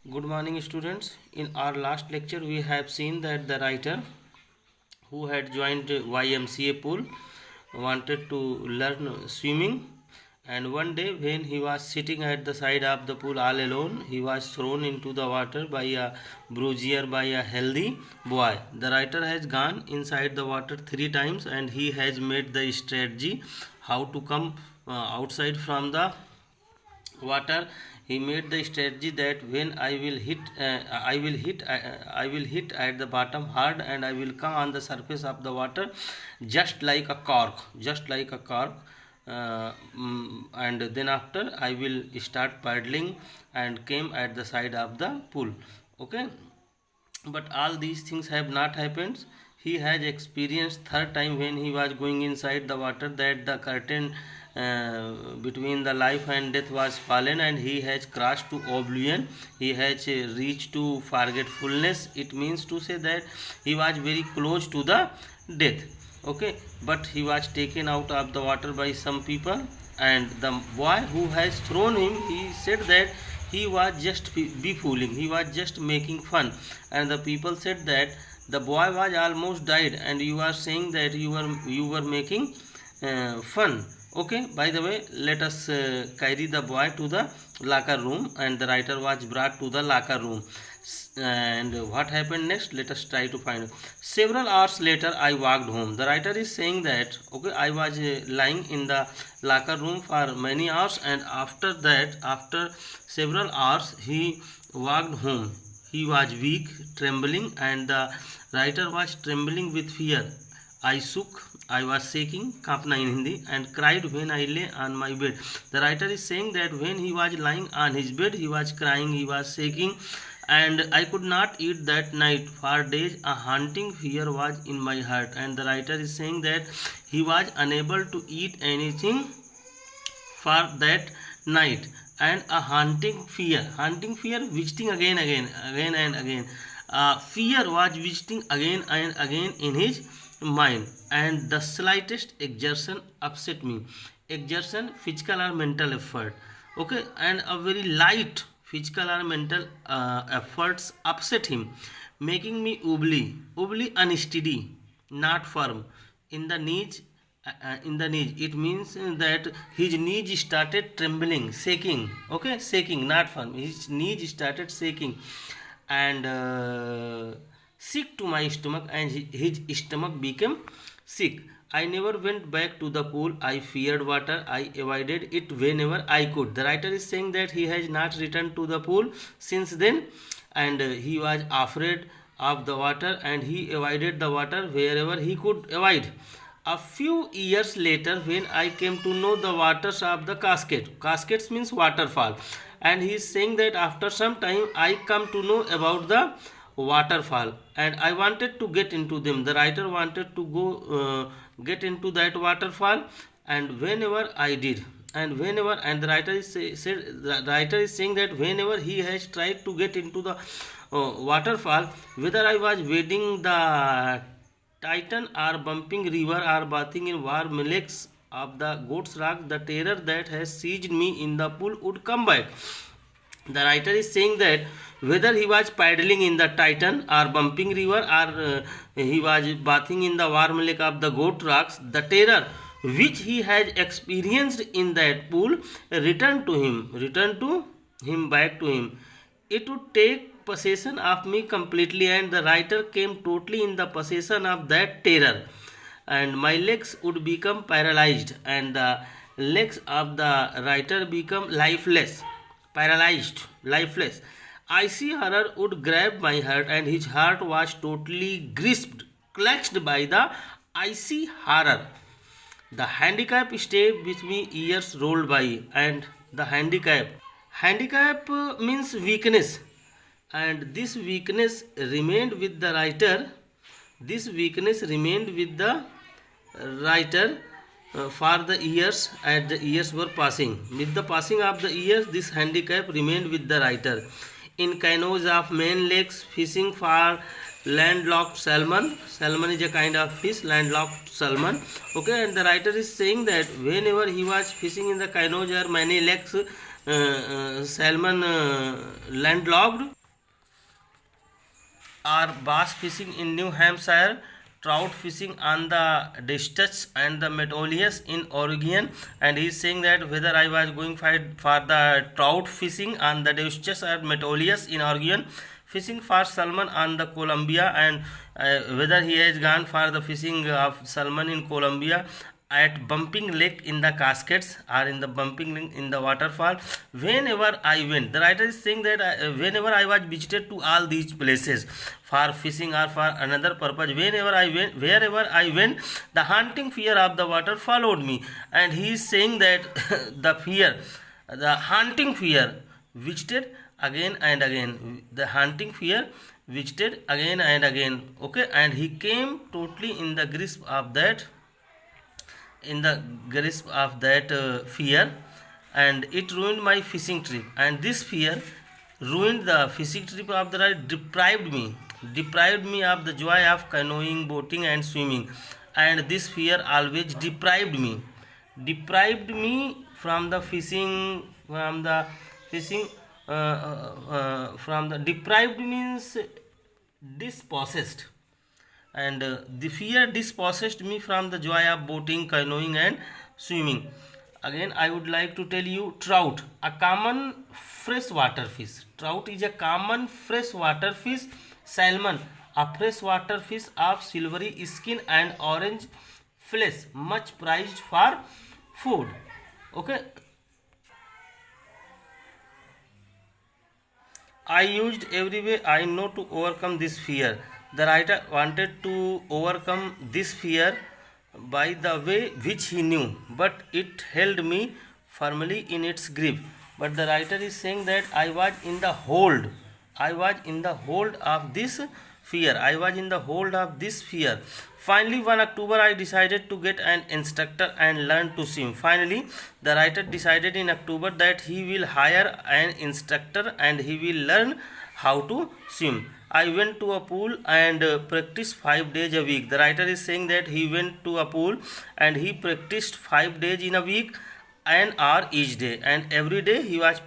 Good morning, students. In our last lecture, we have seen that the writer who had joined YMCA pool wanted to learn swimming, and one day when he was sitting at the side of the pool all alone, he was thrown into the water by a bruiser by a healthy boy. The writer has gone inside the water 3 times and he has made the strategy how to come outside from the water. He made the strategy that when I will hit at the bottom hard and I will come on the surface of the water just like a cork, and then after I will start paddling and came at the side of the pool. Okay, but all these things have not happened. He has experienced third time when he was going inside the water that the curtain between the life and death was fallen and he has crossed to oblivion. He has reached to forgetfulness. It means to say that he was very close to the death. Okay, but he was taken out of the water by some people, and the boy who has thrown him, he said that he was just be fooling, he was just making fun. And the people said that the boy was almost died and you are saying that you were making fun. Okay, by the way, let us carry the boy to the locker room, and the writer was brought to the locker room. And what happened next, let us try to find. Several hours later I walked home. The writer is saying that okay, I was lying in the locker room for many hours, and after that, after several hours, he walked home. He was weak, trembling, and the writer was trembling with fear. I shook, I was shaking, kaapna in Hindi, and cried when I lay on my bed. The writer is saying that when he was lying on his bed, he was crying, he was shaking, and I could not eat that night. For days, a haunting fear was in my heart. And the writer is saying that he was unable to eat anything for that night, and a haunting fear visiting again and again. Fear was visiting again and again in his mind, and the slightest exertion upset me. Exertion, physical or mental effort. Okay, and a very light physical or mental efforts upset him, making me ubli unsteady, not firm in the knees. It means that his knees started trembling, shaking. Okay, shaking, not firm. His knees started shaking, and sick to my stomach, and his stomach became sick. I never went back to the pool. I feared water. I avoided it whenever I could. The writer is saying that he has not returned to the pool since then, and he was afraid of the water and he avoided the water wherever he could avoid. A few years later, when I came to know the waters of the cascades means waterfall, and he is saying that after some time I come to know about the waterfall and I wanted to get into them. The writer wanted to go get into that waterfall, and whenever I did, and the writer is the writer is saying that whenever he has tried to get into the waterfall, whether I was wading the Titan or bumping river or bathing in warm lakes of the goat's rock, the terror that has seized me in the pool would come back. The writer is saying that whether he was paddling in the Titan or bumping river, or he was bathing in the warm lake of the goat rocks, the terror which he has experienced in that pool returned to him back to him. It would take possession of me completely, and the writer came totally in the possession of that terror, and my legs would become paralyzed, and the legs of the writer become lifeless, paralyzed, lifeless. Icy horror would grab my heart, and his heart was totally grasped, clutched by the icy horror. The handicap stayed with me, years rolled by, and the handicap means weakness, and this weakness remained with the writer. This weakness remained with the writer for the years, as the years were passing. With the passing of the years, this handicap remained with the writer. In canoes of main lakes, fishing for landlocked salmon. Salmon is a kind of fish, landlocked salmon. Okay, and the writer is saying that whenever he was fishing in the canoes or many lakes, salmon landlocked, are bass fishing in New Hampshire, trout fishing on the Deschutes and the Metolius in Oregon. And he is saying that whether I was going for the trout fishing on the Deschutes or Metolius in Oregon, fishing for salmon on the Columbia, and whether he has gone for the fishing of salmon in Columbia at Bumping Lake in the Cascades or in the Bumping Lake in the waterfall. Whenever I went, the writer is saying that whenever I was visited to all these places for fishing or for another purpose, whenever I went, wherever I went, the haunting fear of the water followed me. And he is saying that the haunting fear visited again and again, the haunting fear visited again and again. Okay, and he came totally in the grasp of that, fear, and it ruined my fishing trip. And this fear ruined the fishing trip of the ride, deprived me of the joy of canoeing, boating, and swimming. And this fear always deprived me from the fishing, from the deprived means dispossessed, and the fear dispossessed me from the joy of boating, canoeing, and swimming. Again, I would like to tell you, trout, a common freshwater fish. Trout is a common freshwater fish. Salmon, a freshwater fish of silvery skin and orange flesh, much prized for food. Okay. I used every way I know to overcome this fear. The writer wanted to overcome this fear by the way which he knew, but it held me firmly in its grip. But the writer is saying that I was in the hold. I was in the hold of this fear. I was in the hold of this fear. Finally, one October, I decided to get an instructor and learn to swim. Finally, the writer decided in October that he will hire an instructor and he will learn how to swim. I went to a pool and practiced 5 days a week. The writer is saying that he went to a pool and he practiced 5 days in a week, an hour each day, and every day he was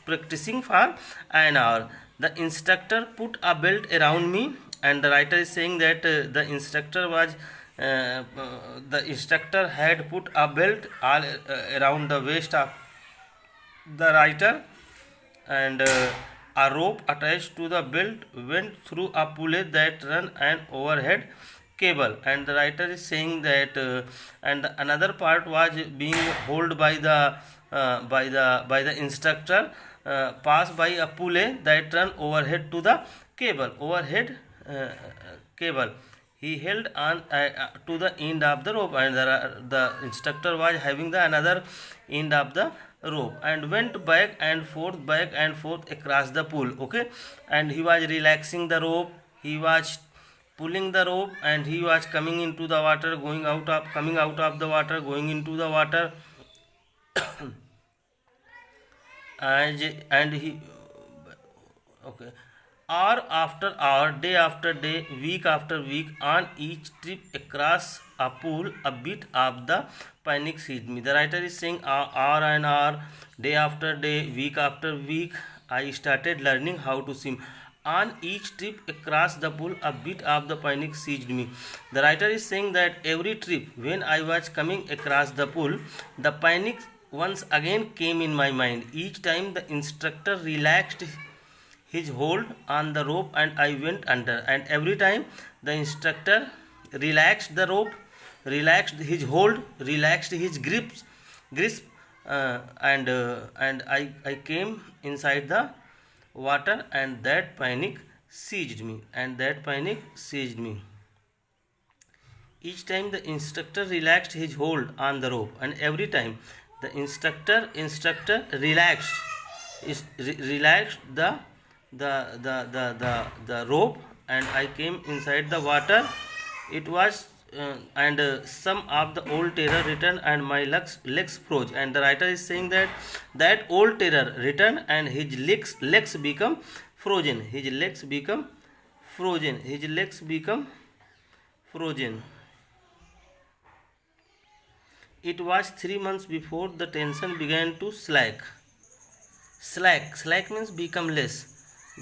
practicing for an hour. The instructor put a belt around me, and the writer is saying that the instructor had put a belt all around the waist of the writer, and a rope attached to the belt went through a pulley that ran an overhead cable. And the writer is saying that and another part was being held by the instructor, passed by a pulley that ran overhead to the cable. He held on to the end of the rope, and the instructor was having the another end of the rope, and went back and forth across the pool. Okay, and he was relaxing the rope, he was pulling the rope, and he was coming into the water, coming out of the water, going into the water. And he, okay, hour after hour, day after day, week after week, on each trip across a pool, a bit of the panic seized me. The writer is saying hour and hour, day after day, week after week, I started learning how to swim. On each trip across the pool, a bit of the panic seized me. The writer is saying that every trip when I was coming across the pool, the panic once again came in my mind. Each time the instructor relaxed his hold on the rope and I went under, and every time the instructor relaxed the rope, relaxed his hold, relaxed his grasp, and I came inside the water, and that panic seized me. Each time the instructor relaxed his hold on the rope, and every time the instructor relaxed the rope, and I came inside the water. It was and some of the old terror returned and my legs froze. And the writer is saying that old terror returned and his legs become frozen. It was 3 months before the tension began to slack. Slack means become less,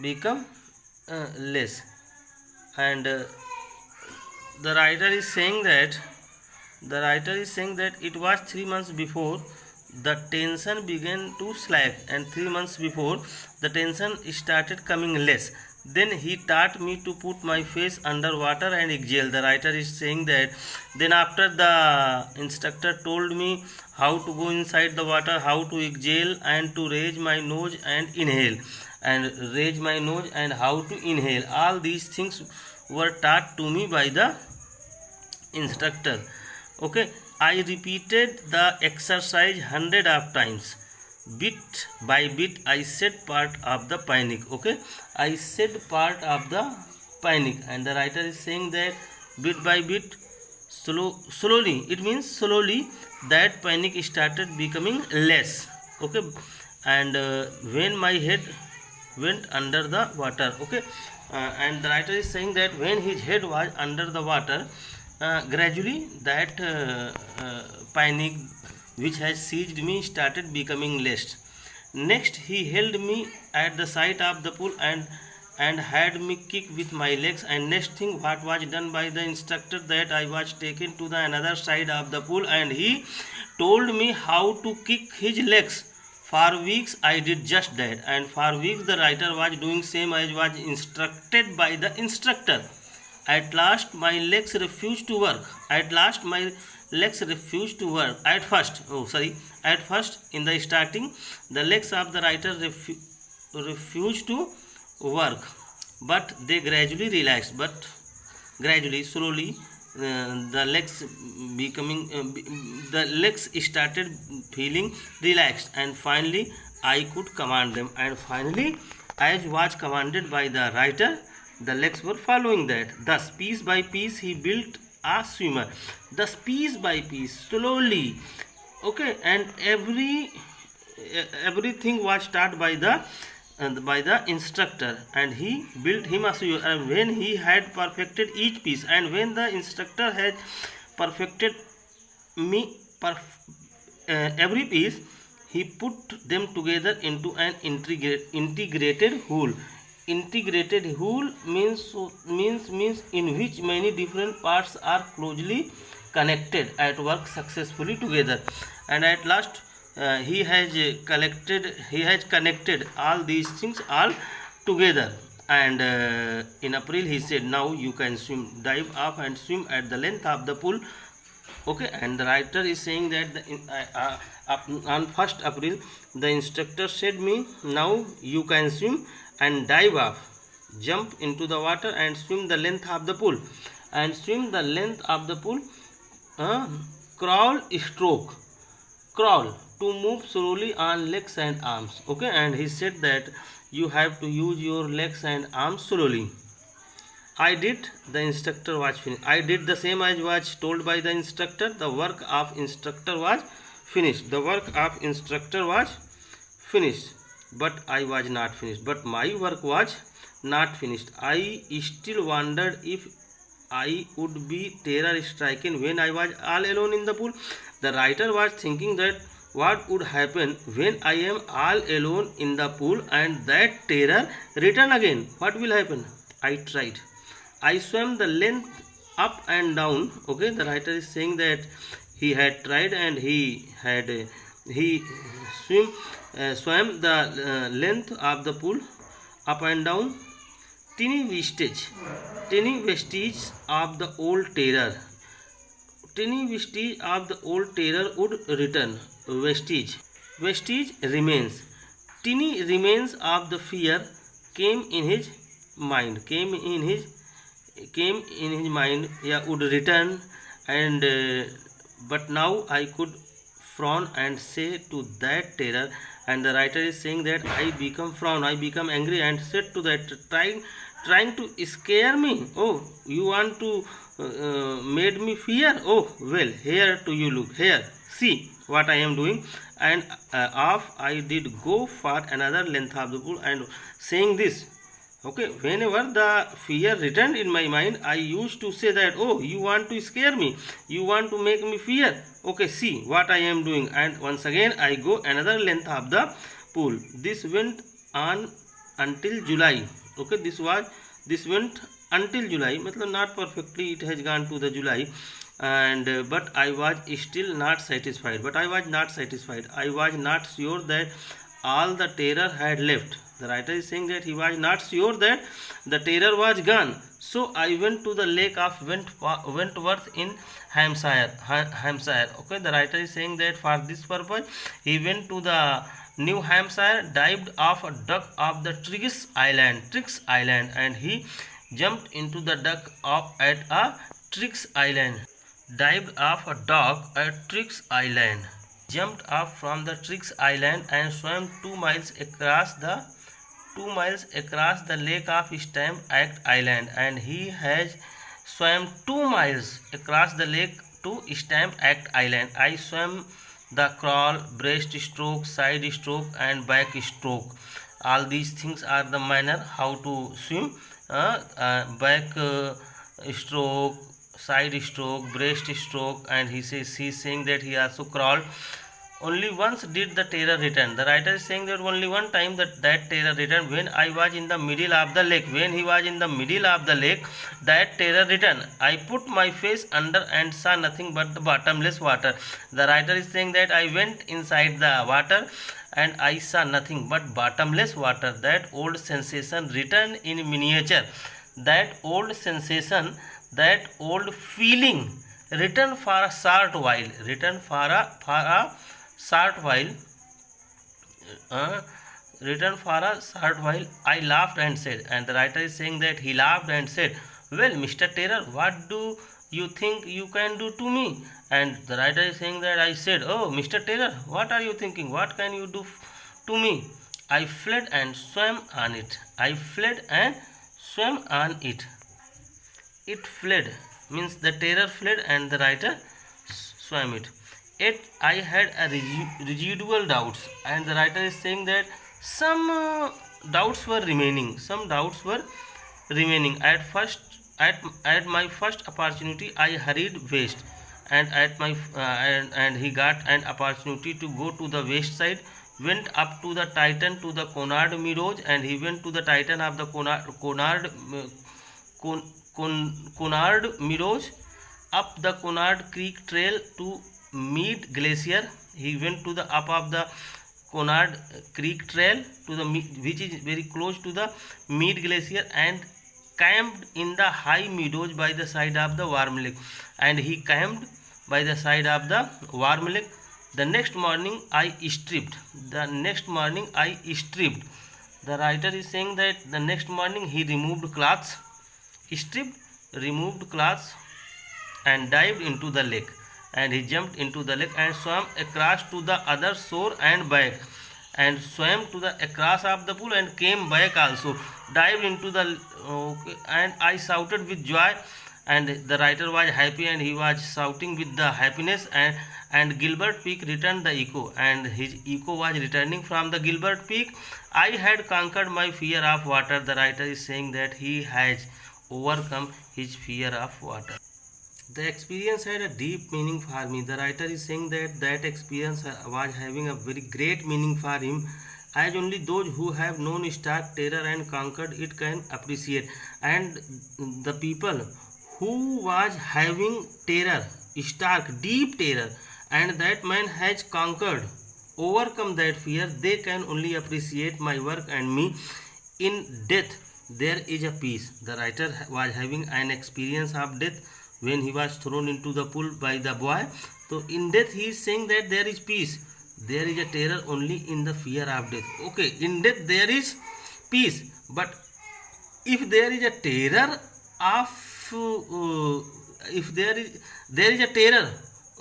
become less. And the writer is saying that it was 3 months before the tension began to slack, and 3 months before the tension started coming less. Then he taught me to put my face under water and exhale. The writer is saying that then after the instructor told me how to go inside the water, how to exhale, and to raise my nose and inhale, and how to inhale. All these things were taught to me by the instructor. Okay, I repeated the exercise 100 of times. Bit by bit I said part of the panic. Okay, I said part of the panic, and the writer is saying that bit by bit, slowly, it means slowly, that panic started becoming less. Okay, and when my head went under the water. Okay, and the writer is saying that when his head was under the water, gradually that panic which has seized me started becoming less. Next he held me at the side of the pool and had me kick with my legs. And next thing what was done by the instructor, that I was taken to the another side of the pool, and he told me how to kick his legs. For weeks I did just that, and for weeks the writer was doing same as was instructed by the instructor. At last my legs refused to work. At first, in the starting, the legs of the writer refused to work, but they gradually relaxed. Slowly, the legs started feeling relaxed, and finally I could command them. And finally, as was commanded by the writer, the legs were following that. Thus, piece by piece, he built a swimmer. Thus, piece by piece, slowly. Okay, and everything was taught by the instructor, and he built him a swimmer. And when he had perfected each piece, and when the instructor had perfected every piece, he put them together into an integrated whole. Integrated whole means in which many different parts are closely connected at work successfully together. And at last he has connected all these things all together. And in April he said, now you can swim, dive up and swim at the length of the pool. Okay, and the writer is saying that on 1st April the instructor said me, now you can swim and dive up, jump into the water and swim the length of the pool. And swim the length of the pool, crawl, to move slowly on legs and arms. Okay, and he said that you have to use your legs and arms slowly. I did. The instructor was finished. I did the same as was told by the instructor. The work of instructor was finished. But I was not finished. But my work was not finished. I still wondered if I would be terror stricken when I was all alone in the pool. The writer was thinking that what would happen when I am all alone in the pool and that terror return again. What will happen? I tried. I swam the length up and down. Okay, the writer is saying that he had tried and he swam the length of the pool up and down. Tiny vestige of the old terror. Would return. Vestige remains. Tiny remains of the fear came in his mind. Would return, and but now I could frown and say to that terror. And the writer is saying that I become angry and said to that, trying to scare me. Oh, you want to made me fear? Oh, well, here to you look. Here, see what I am doing. And off I did go for another length of the pool, and saying this. Okay, whenever the fear returned in my mind, I used to say that, oh, you want to scare me, you want to make me fear. Okay, see what I am doing. And once again I go another length of the pool. This went on until July. Okay, this went until July, मतलब not perfectly, it has gone to the July. And but I was still not satisfied. But I was not satisfied. I was not sure that all the terror had left. The writer is saying that he was not sure that the terror was gone. So I went to the lake of Wentworth in Hampshire. Okay, the writer is saying that for this purpose he went to the New Hampshire, dived off a duck of the Triggs Island, and he jumped into the duck at a Triggs Island. Dived off a dog at Triggs Island, jumped off from the Triggs Island and swam 2 miles across the lake of Stamp Act Island, and he has swam 2 miles across the lake to Stamp Act Island. I swam the crawl, breaststroke, side stroke, and back stroke. All these things are the manner how to swim. Back stroke, side stroke, breaststroke, and he's saying that he also crawled. Only once did the terror return. The writer is saying that only one time that terror returned, when I was in the middle of the lake. When he was in the middle of the lake, that terror returned. I put my face under and saw nothing but the bottomless water. The writer is saying that I went inside the water and I saw nothing but bottomless water. That old sensation returned in miniature. That old sensation, that old feeling returned for a short while. Returned for a short while. Returned for a short while. I laughed and said, and the writer is saying that he laughed and said, "Well, Mr. Terror, what do you think you can do to me?" And the writer is saying that I said, "Oh, Mr. Terror, what are you thinking? What can you do to me?" I fled and swam on it. I fled and swam on it. It fled means the terror fled and the writer swam it. Yet I had a residual doubts, and the writer is saying that some doubts were remaining. Some doubts were remaining. At my first opportunity, I hurried west, and and he got an opportunity to go to the west side. Went up to the Titan to the Conard Mirage, and he went to the Titan of the Conard Mirage, up the Conard Creek Trail to Mead Glacier. He went to the up of the Conard Creek Trail to the which is very close to the Mead Glacier, and camped in the high meadows by the side of the Warm Lake. And he camped by the side of the Warm Lake. The next morning I stripped. The writer is saying that the next morning he removed clothes, stripped, removed clothes, and dived into the lake. And he jumped into the lake and swam across to the other shore and back, and swam to the across of the pool and came back also. Dived into the and I shouted with joy, and the writer was happy and he was shouting with the happiness, and Gilbert Peak returned the echo, and his echo was returning from the Gilbert Peak. I had conquered my fear of water. The writer is saying that he has overcome his fear of water. The experience had a deep meaning for me. The writer is saying that experience was having a very great meaning for him, as only those who have known stark terror and conquered it can appreciate. And the people who was having terror, stark, deep terror, and that man has conquered, overcome that fear, they can only appreciate my work and me. In death there is a peace. The writer was having an experience of death when he was thrown into the pool by the boy. So in death he is saying that there is peace. There is a terror only in the fear of death. Okay, in death there is peace, but if there is a terror of if there is a terror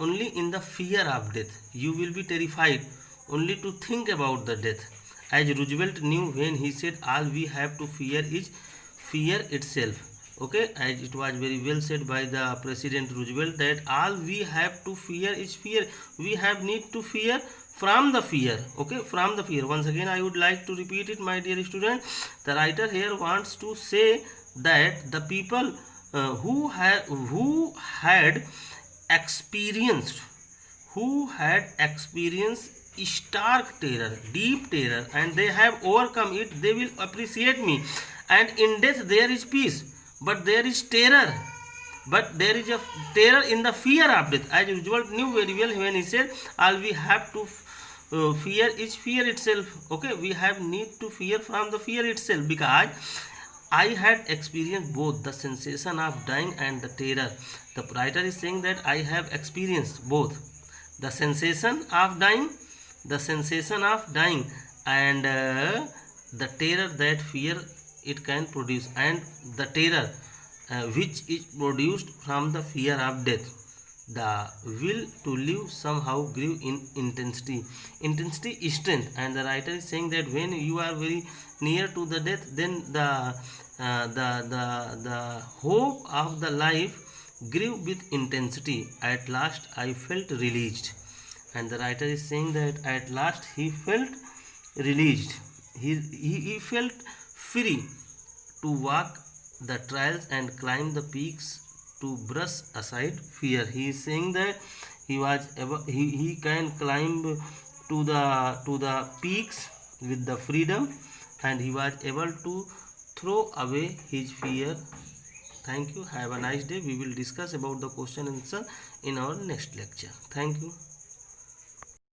only in the fear of death, you will be terrified only to think about the death. As Roosevelt knew when he said, all we have to fear is fear itself. Okay, as it was very well said by the President Roosevelt, that all we have to fear is fear. We have need to fear from the fear. Okay, from the fear. Once again I would like to repeat it, my dear student. The writer here wants to say that the people who had experienced stark terror, deep terror, and they have overcome it, they will appreciate me. And in death there is peace, but there is terror. But there is a terror in the fear of death. As usual knew very well when he said, all we have to fear is fear itself. Okay, we have need to fear from the fear itself, because I had experienced both the sensation of dying and the terror. The writer is saying that I have experienced both the sensation of dying, and the terror that fear it can produce, and the terror which is produced from the fear of death. The will to live somehow grew in intensity. Intensity is strength, and the writer is saying that when you are very near to the death, then the hope of the life grew with intensity. At last I felt released, and the writer is saying that at last he felt released. He felt free to walk the trails and climb the peaks, to brush aside fear. He is saying that he can climb to the peaks with the freedom, and he was able to throw away his fear. Thank you. Have a nice day. We will discuss about the question and answer in our next lecture. Thank you.